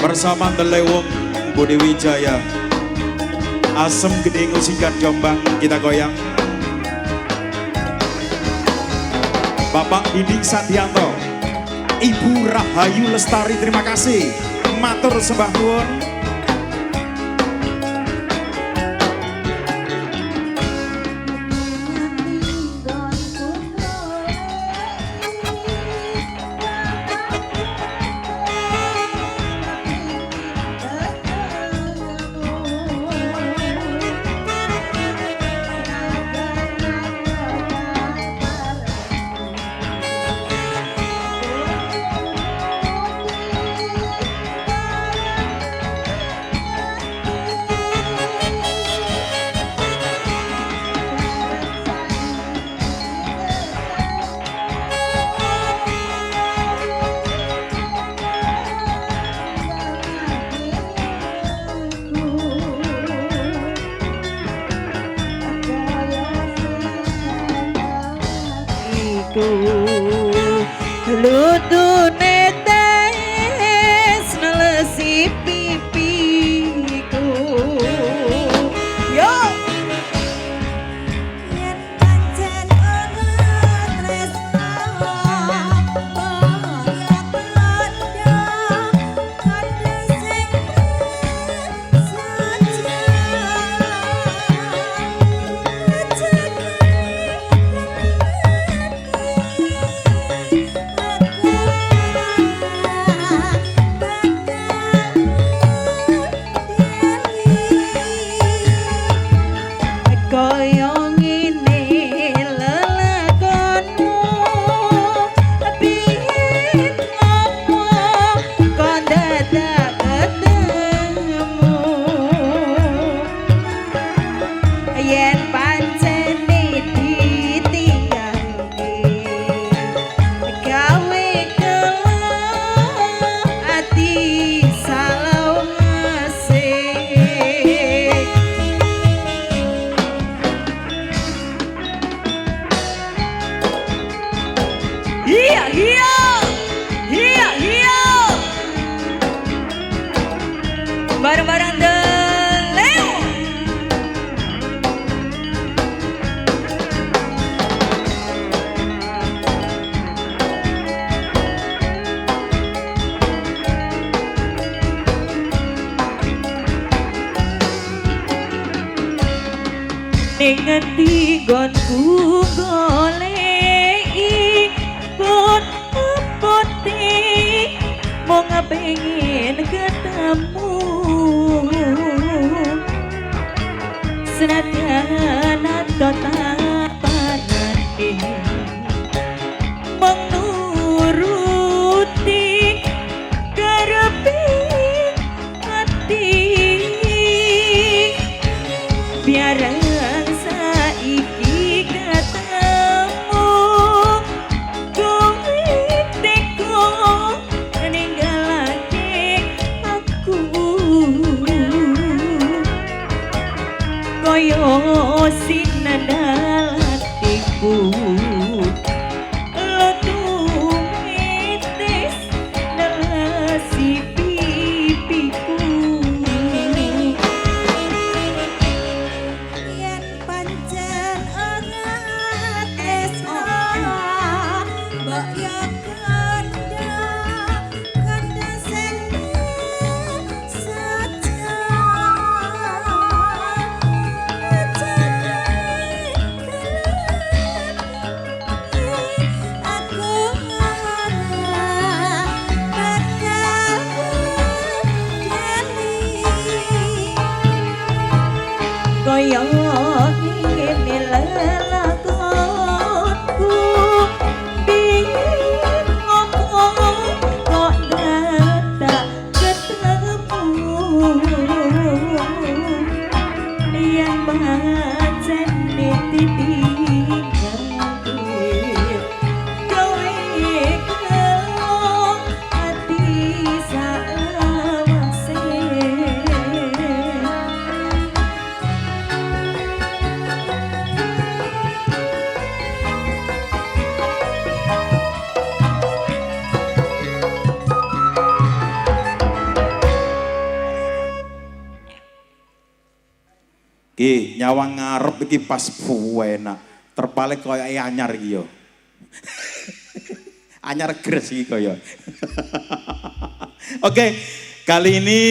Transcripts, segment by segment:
bersama Delewung Budi Wijaya, Asem Gede Ngusikan Jombang, kita goyang. Bapak Didik Sadianto, Ibu Rahayu Lestari, terima kasih. Matur sembah nuwun. Lutune tes nelesi pipiku. Yo yen pancen ana tresno ya padha kandhe sing saja bareng-bareng Delewung. Ning ngendi gonku goleki pun putih mau ngepengin ketemu senadyan atau tak parani menuruti karepe hati biar saiki ketemu kowe teko ninggalake aku koyo sinandal hatiku lo tumitis nelesi pipiku yen pancen ana tresno mbok yo kandha sing saja Nyawang ngarep iki pas enak. Terpalik koyo anyar iki yo. Anyar gres iki koyo. Oke, kali ini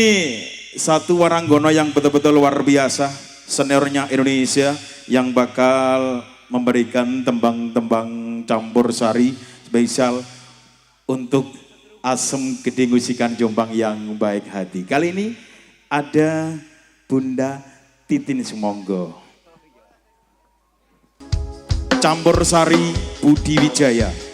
satu waranggono yang betul-betul luar biasa, seniornya Indonesia yang bakal memberikan tembang-tembang campur sari spesial untuk Asem Gede Ngusikan Jombang yang baik hati. Kali ini ada Bunda Titin Sumonggo. Campur sari Budi Wijaya.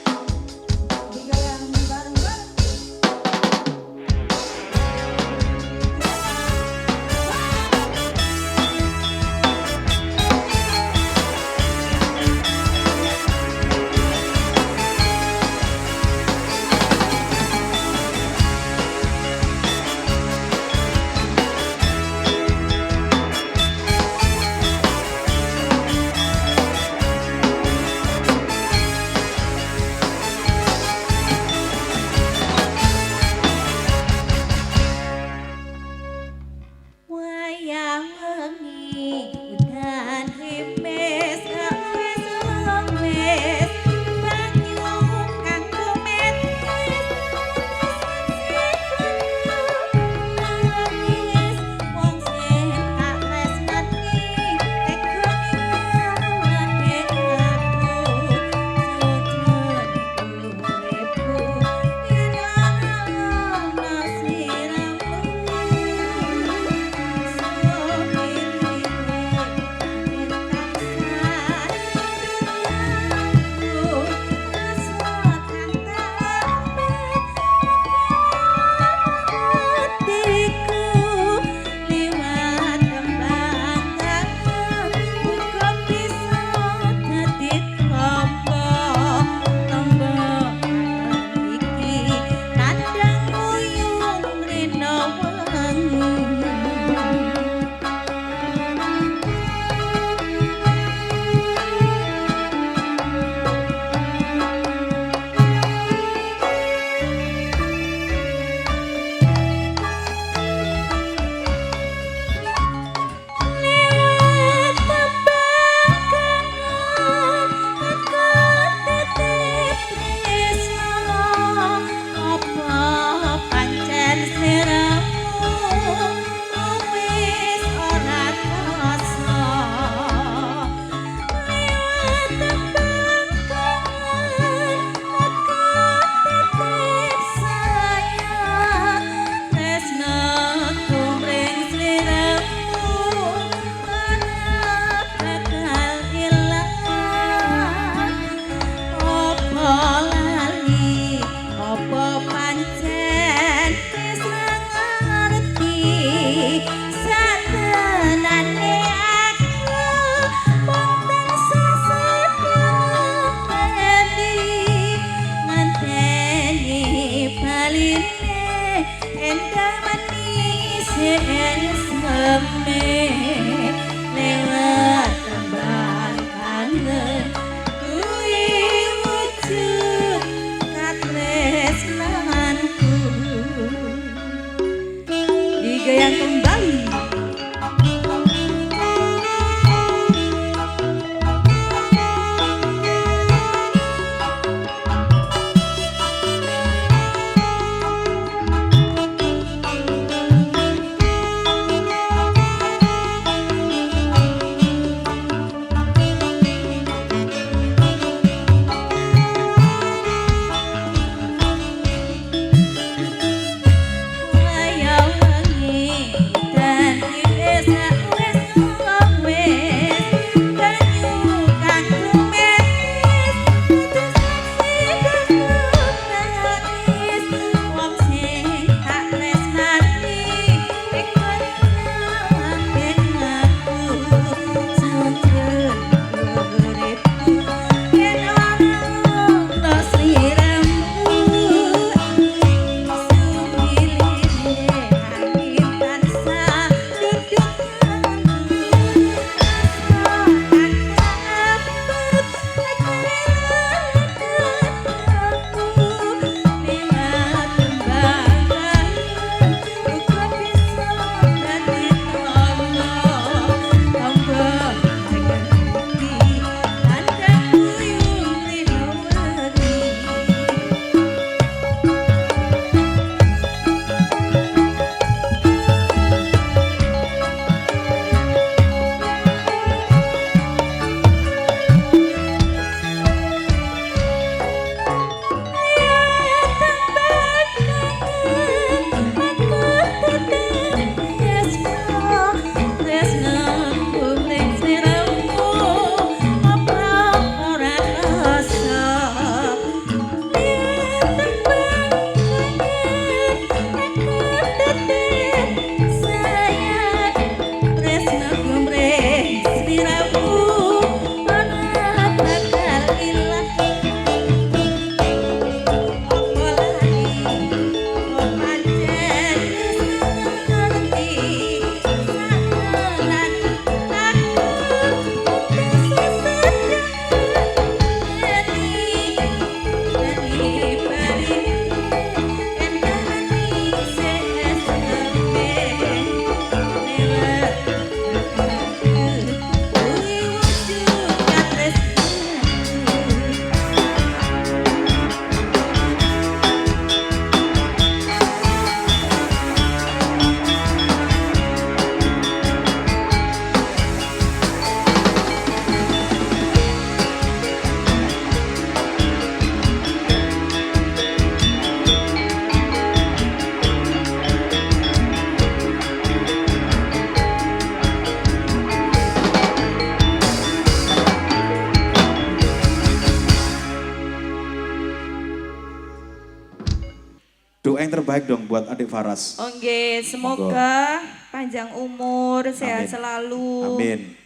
Doa yang terbaik dong buat adik Faras. Oke, semoga panjang umur, sehat Amin. selalu. Amin.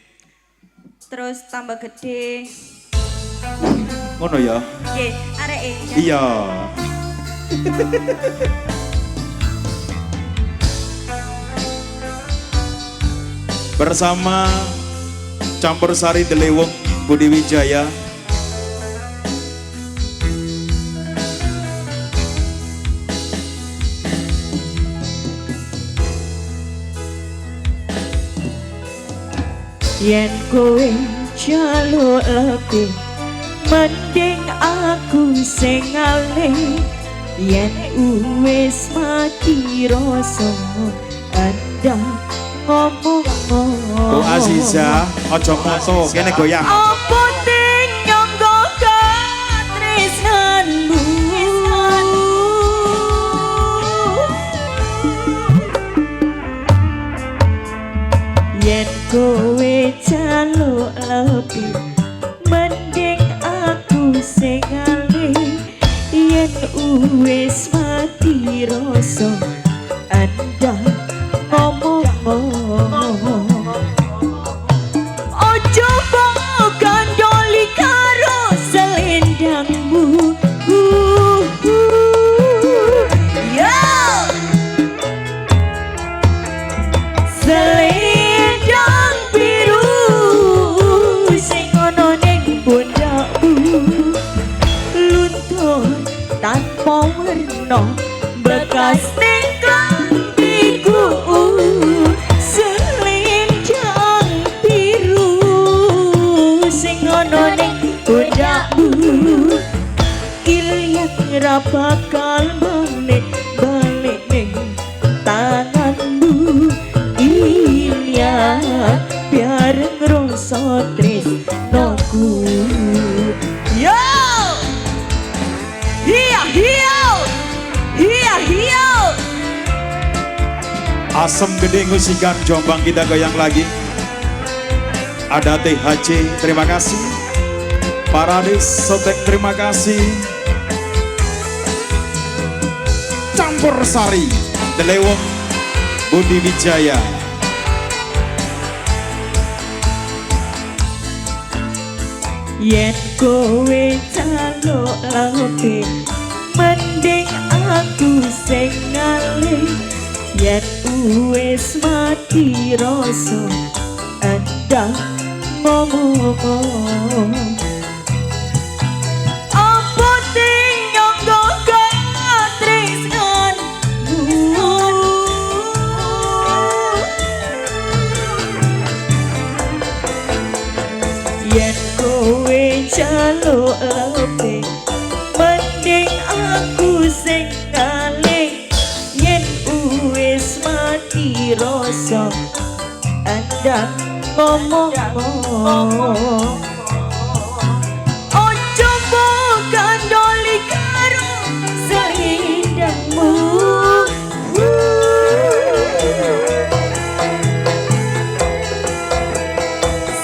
Terus tambah gede. Ngono ya? Oke, areke. Iya. Bersama Campur Sari Delewong Budi Wijaya. Yen kowe jaluk lebih, mending aku sing ngalih. Yen wis mati rasa anda ngomong. Bu Aziza, ojo moto, kene goyang. Apa ting nyangga katresnanmu? Yen kowe jaluk lebih, mending aku sing ngalih. Yen wis mati rasa anda ngomong. Ojo gandoli karo selendangmu. Yo! Selendang biru sing ana ning pundakmu, luntur tanpa werna bekas ning klambiku. Selendang biru sing ana ning pundakmu, ilyang ra bakal balik ning tanganmu. Ilyang biar ngerasa tresnoku. Yo! Hiya hiya! Hiya hiya! Asem Gede Ngusikan Jombang kita goyang lagi. Ada THC, terima kasih. Paradis Sotek, terima kasih. Campur Sari Delewong Budi Wijaya. Yen kowe jaluk lebih, mending aku sing ngalih. Yen wis mati rasa anda ngomong. Apa ting nyangga katresnanmu? Yen kowe jaluk lebih, mending aku sing ngalih. Yen wis mati rasa anda ngomong. Ojo gandoli karo selendangmu.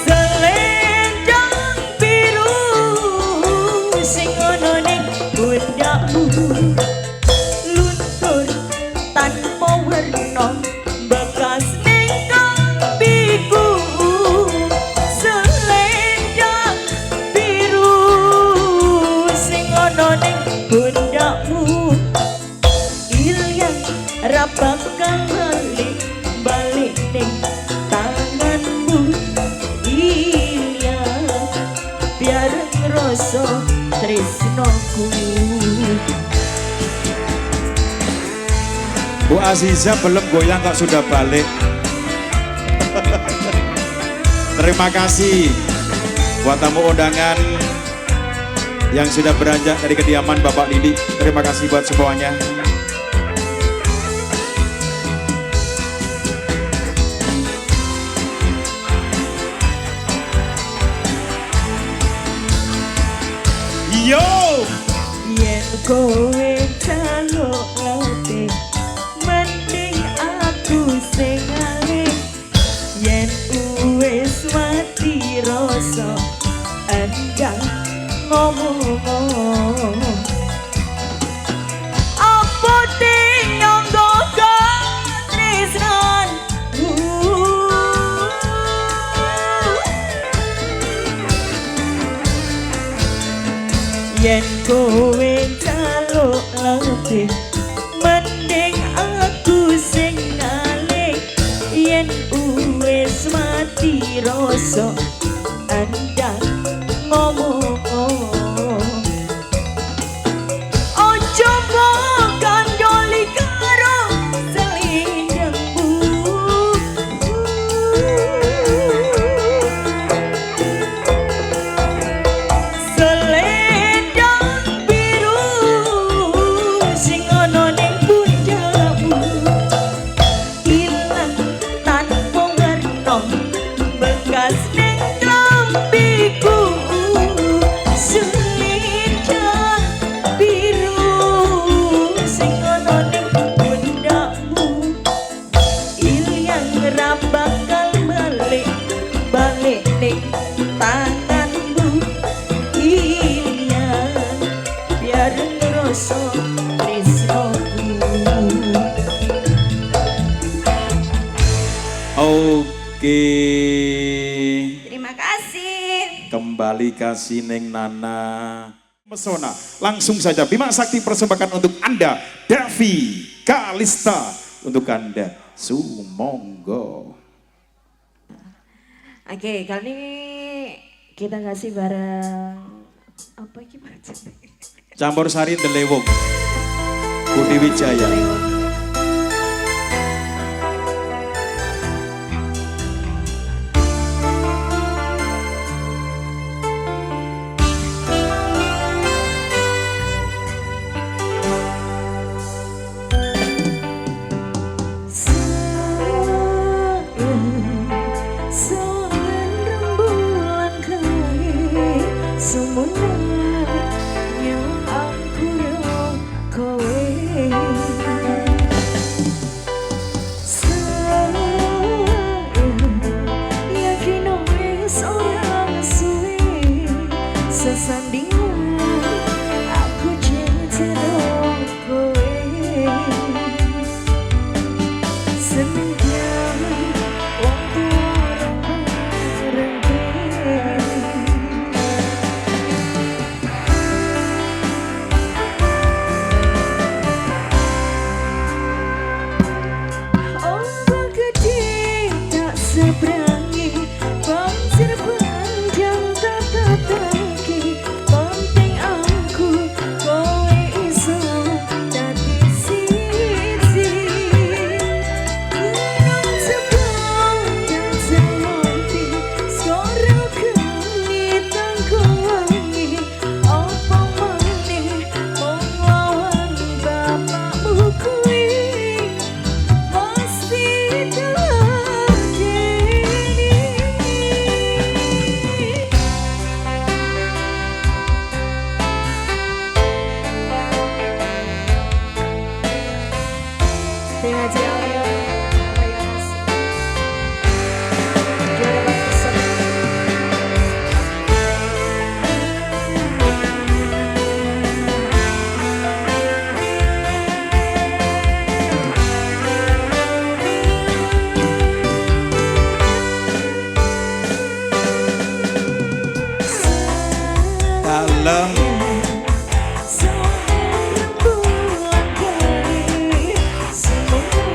Selendang biru sing ana ning pundakmu, luntur tanpa werna bekas ning klambiku. Selendang biru sing ana ning pundakmu, ilyang ra bakal balik ning tanganmu. Ilyang biar ngerasa tresnoku. Bu Aziza belum goyang kok sudah balik. Terima kasih buat tamu undangan yang sudah beranjak dari kediaman Bapak Didi. Terima kasih buat semuanya. Yo! Yen kowe jaluk lebih, mending aku sing ngalih. Yen wis mati rasa anda ngomong. Apa yen kowe jaluk lebih mending aku sing ngalih yen wis mati rasa anda ngomong ojo kok kandoli karo selindangmu selendang biru sing ana ning pundakmu ilang tanpa warna bekas ning klambiku selendang biru sing ana ning pundakmu ilang ra bakal balik ning tanganmu ilang biar ngerasa tresnoku. Oke. Terima kasih. Kembali kasih Neng Nana. Mesona. Langsung saja Bima Sakti persembahkan untuk Anda Devi Kalista untuk Anda. Sumonggo. Oke, kali ini kita kasih barang apa gimana? Campur Sari Delewong. Budi Wijaya. Sayang rembulan kae semuanya aku kowe sayang yakin wis ora suwe sesandingan aku cinta kowe seneng waktu orang ombak gede tak seberangi banjir panjang tak tertangki penting aku kowe iso dadi siji kurang sepanjang semonti suara kami tanggungi apa maneh melawan bapakmu kuwi pasti terjadi. Terima kasih Aurel. Apa ya Mas? Juara bangsa. Dalam Sayang rembulan kae semuanya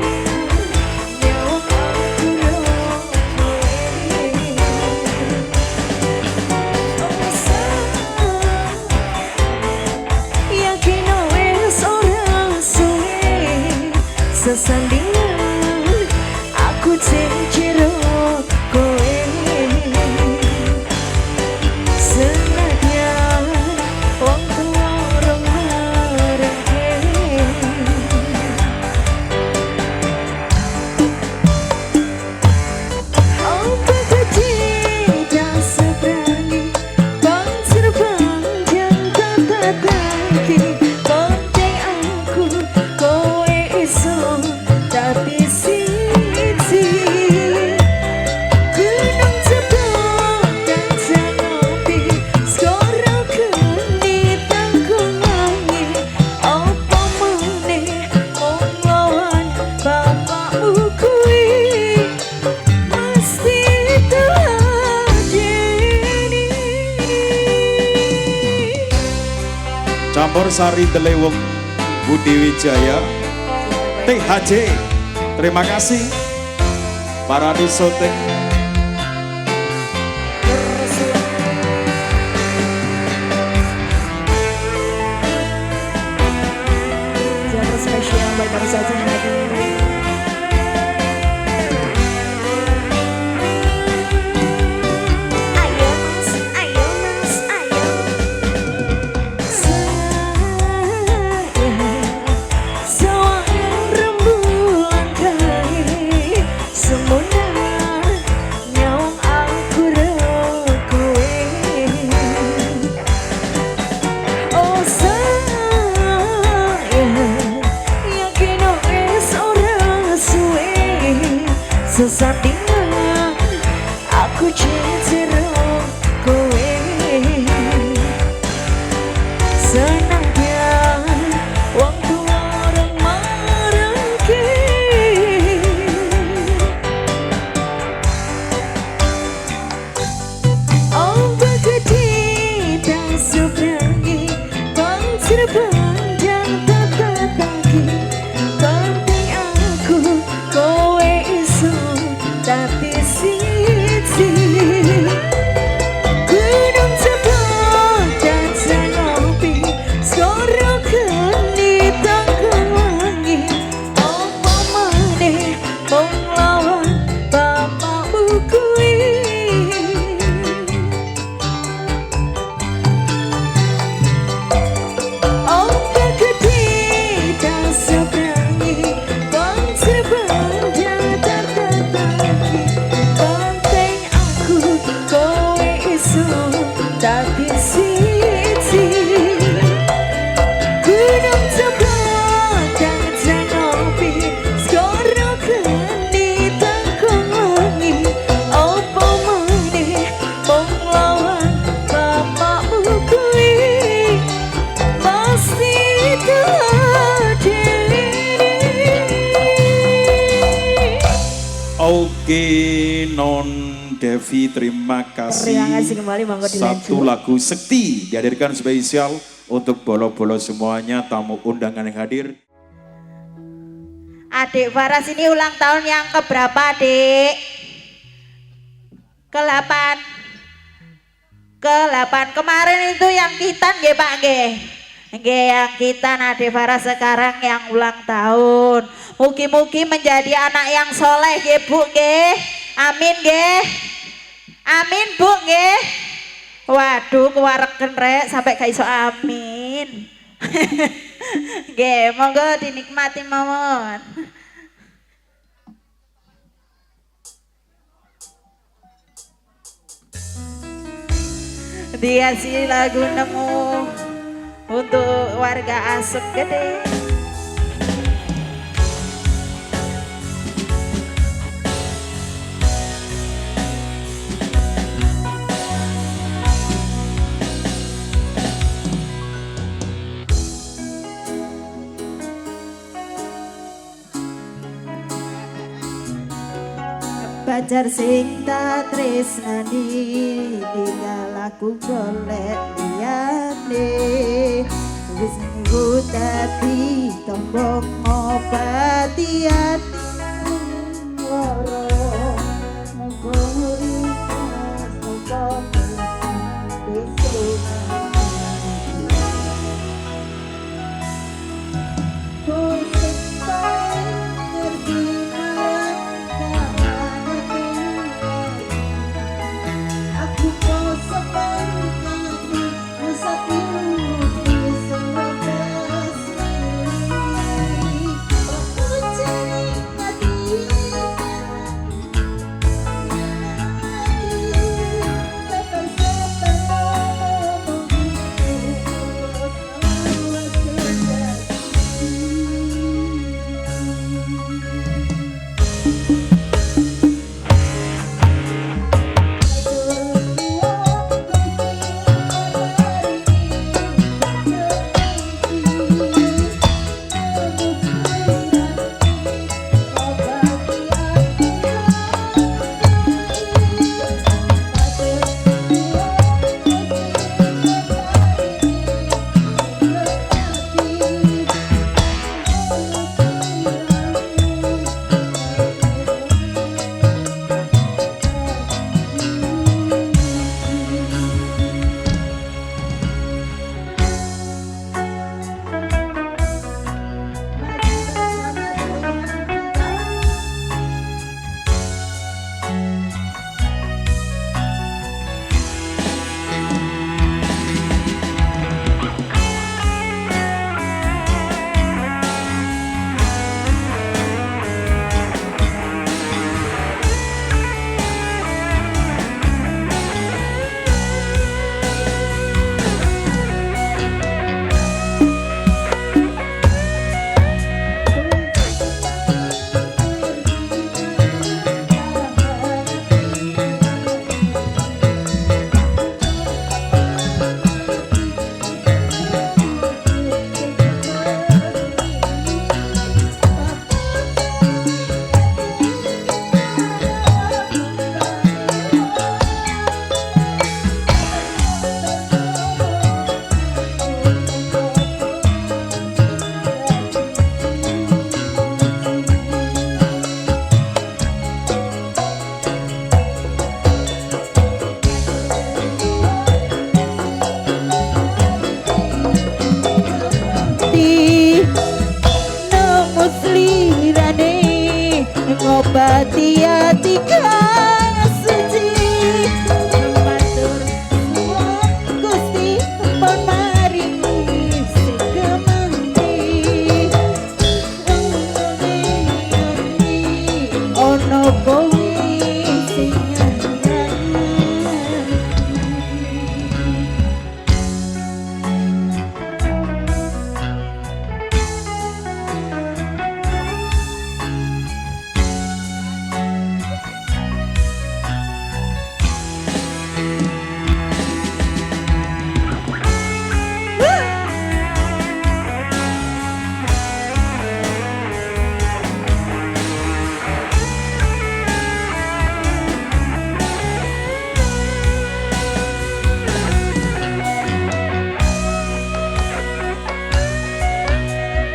aku kowe yakin wis ora suwe sesandingan aku cinciro kowe senadyan wong tuwa rong mareke ombak gede tak seberani banjir panjang tak tertangki penting aku kowe iso Campur Sari Delewung Budi Wijaya THJ. Terima kasih para disotek. Jangan spesial buat baru saja yang hadir. Ayo mas, ayo mas, ayo. Seorang rembulan kaya semudah nyawang aku rekowe. Oh sayang, yakin wis ora suwe sesandingan aku cinta kowe. Senangnya waktu orang marahke oh begede dan seberangi bangsa panjang tata-taki tapi aku kowe iso tapi siji gunung Jepang dan Sanopi skoro keni tangkangi apa maneh mung lawan bapakmu kuwi. Oh begede dan seberangi bangsa panjang tata-taki banteng aku kowe iso tapi siji gunung Jepang dan Sanopi skoro keni tangkangi apa maneh mung lawan bapakmu kuwi pasti terjadi. Oke Non Devi, terima kasih. Terima kasih kembali, monggo dilanjut. Satu lagu Sekti dihadirkan spesial untuk bolo-bolo semuanya, tamu undangan yang hadir. Adik Faras ini ulang tahun yang keberapa, Adik? Ke-8. Ke-8. Kemarin itu yang kita nggih, Pak nggih. Nggih, yang kita Adik Faras sekarang yang ulang tahun. Mugi-mugi menjadi anak yang soleh nggih, Bu nggih. Amin nggih. Amin, Bu nggih. Waduh, kewareken rek sampai gak iso amin. Nggih, monggo dinikmati mawon. Dikasih lagu nemu untuk warga Asem Gede. Pacar sing tak tresnani tinggal aku golek liyane wis minggu dadi tombok ngobati ati loro ngori kok ngobati ati kang suci matur nuwun Gusti pun maringi sing kemengki ono kowe sing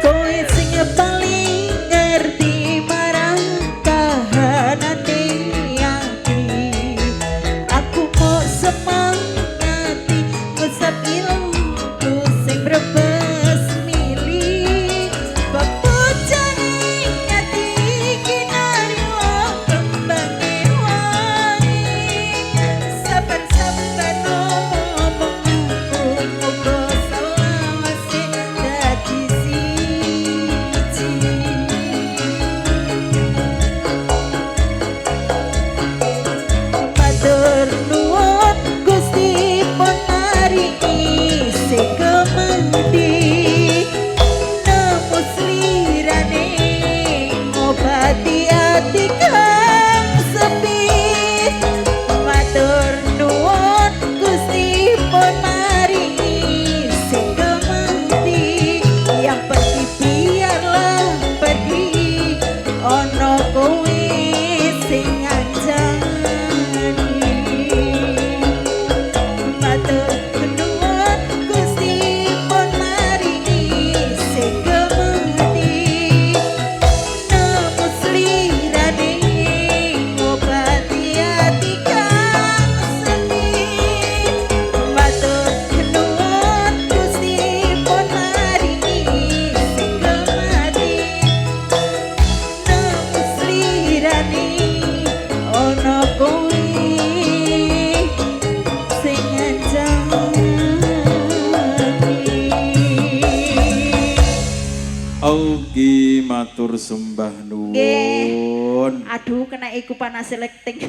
kowe sing paling ngerti marang kahanane ati aku mau semangati usap ilmu sing brebes milih bebojane ati kinaryo kembange wangi saben-saben omong muga selawase dadi siji matur nuwun Gusti pun maringi sing kemengki nemu slirane ngobati ati kang sepi matur nuwun Gusti pun maringi sing kemengki yang pergi biarlah pergi ono kowe sing ngancani matur nuwun Gusti pun maringi sing kemengki nemu slirane ngobati ati kang sedih matur nuwun Gusti pun maringi sing kemati nemu slirane ono kowe sing ngancani Augi matur sembah Nggih. nuwun. Aduh kena iku panas selecting